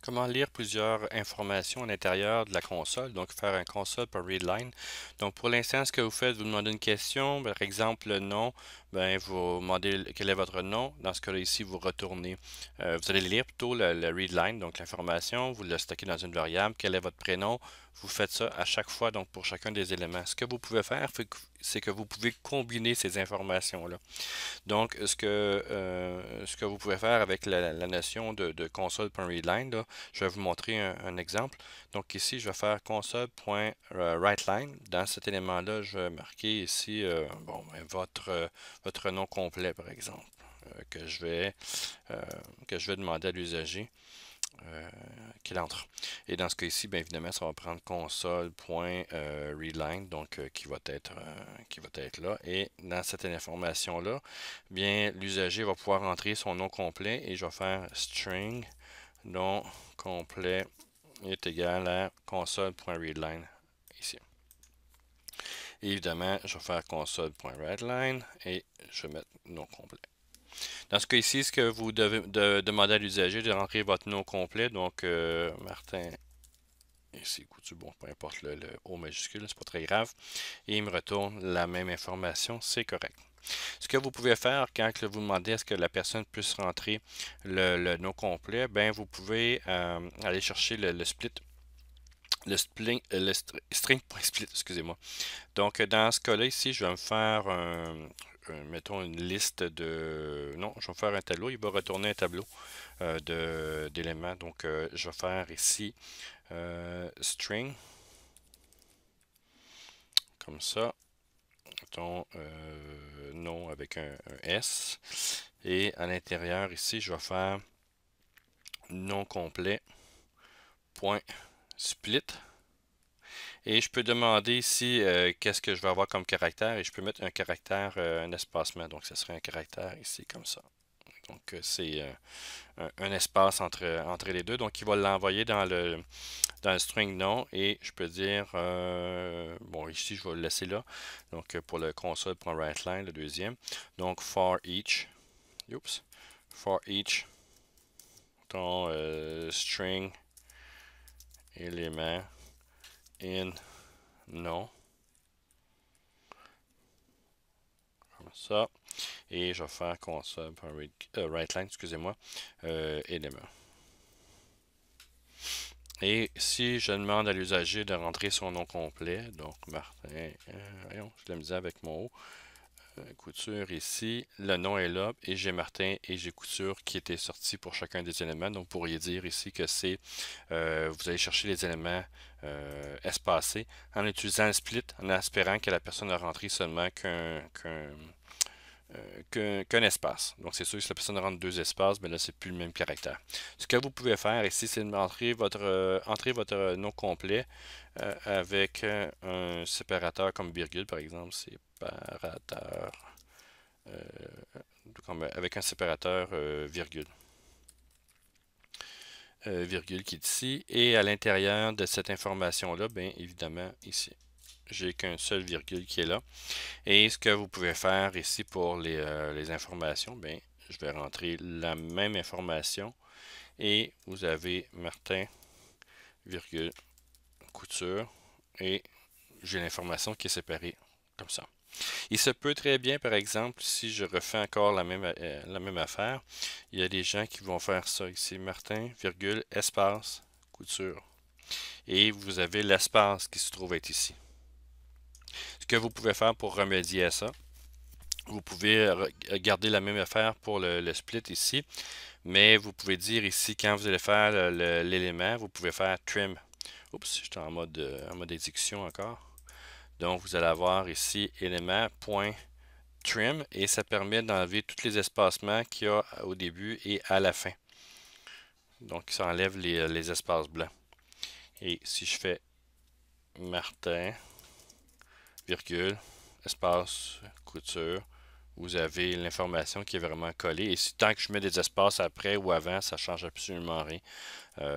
Comment lire plusieurs informations à l'intérieur de la console, donc faire un console par readline. Donc pour l'instant, ce que vous faites, vous demandez une question, par exemple le nom, ben vous demandez quel est votre nom. Dans ce cas-là ici, vous retournez, vous allez lire plutôt le readline, donc l'information, vous le stockez dans une variable, quel est votre prénom. Vous faites ça à chaque fois, donc pour chacun des éléments. Ce que vous pouvez faire, c'est que vous pouvez combiner ces informations-là. Donc, ce que vous pouvez faire avec la notion de console.readline, là, je vais vous montrer un exemple. Donc ici, je vais faire console.writeline. Dans cet élément-là, je vais marquer ici bon, ben, votre nom complet, par exemple, euh, que je vais, euh, que je vais demander à l'usager qu'il entre. Et dans ce cas-ci, bien évidemment, ça va prendre console.readline, donc qui va être là. Et dans cette information-là, bien l'usager va pouvoir entrer son nom complet et je vais faire string nom complet est égal à console.readline ici. Et évidemment, je vais faire console.readline et je vais mettre nom complet. Dans ce cas ici, ce que vous devez demander à l'usager de rentrer votre nom complet, donc Martin ici, Coutu, bon, peu importe le O majuscule, c'est pas très grave, et il me retourne la même information, c'est correct. Ce que vous pouvez faire quand vous demandez à ce que la personne puisse rentrer le nom complet, ben vous pouvez aller chercher le split, le string.split, excusez-moi. Donc dans ce cas-là ici, je vais me faire mettons une liste de... Non, je vais faire un tableau. Il va retourner un tableau d'éléments. Donc, je vais faire ici string, comme ça. Mettons nom avec un S. Et à l'intérieur ici, je vais faire nom complet, point split. Et je peux demander ici qu'est-ce que je vais avoir comme caractère et je peux mettre un caractère, un espacement. Donc, ce serait un caractère ici comme ça. Donc, c'est un espace entre les deux. Donc, il va l'envoyer dans le string nom et je peux dire, bon, ici, je vais le laisser là. Donc, pour le console.writeline, le deuxième. Donc, for each, oups, for each, ton string élément in nom, comme ça. Et je vais faire console.writeline, excusez-moi, élément. Et si je demande à l'usager de rentrer son nom complet, donc Martin, voyons, je l'ai mis avec mon O, Couture ici, le nom est là, et j'ai Martin et j'ai Couture qui étaient sortis pour chacun des éléments. Donc, vous pourriez dire ici que c'est, vous allez chercher les éléments espacés en utilisant un split, en espérant que la personne a rentré seulement qu'un espace. Donc, c'est sûr que si la personne rentre deux espaces, mais là, c'est plus le même caractère. Ce que vous pouvez faire ici, c'est entrer votre nom complet avec un séparateur comme virgule, par exemple, séparateur, avec un séparateur virgule. Virgule qui est ici. Et à l'intérieur de cette information-là, bien évidemment, ici, j'ai qu'un seul virgule qui est là. Et ce que vous pouvez faire ici pour les informations, bien, je vais rentrer la même information et vous avez Martin, virgule, Couture et j'ai l'information qui est séparée comme ça. Il se peut très bien, par exemple, si je refais encore la même affaire, il y a des gens qui vont faire ça ici, Martin, virgule, espace, Couture. Et vous avez l'espace qui se trouve être ici. Ce que vous pouvez faire pour remédier à ça, vous pouvez garder la même affaire pour le split ici, mais vous pouvez dire ici, quand vous allez faire l'élément, vous pouvez faire trim. Oups, j'étais en mode exécution encore. Donc, vous allez avoir ici élément.trim et ça permet d'enlever tous les espacements qu'il y a au début et à la fin. Donc, ça enlève les espaces blancs. Et si je fais Martin, virgule, espace, couture, vous avez l'information qui est vraiment collée. Et si tant que je mets des espaces après ou avant, ça ne change absolument rien.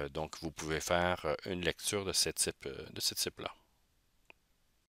Donc, vous pouvez faire une lecture de ce type-là.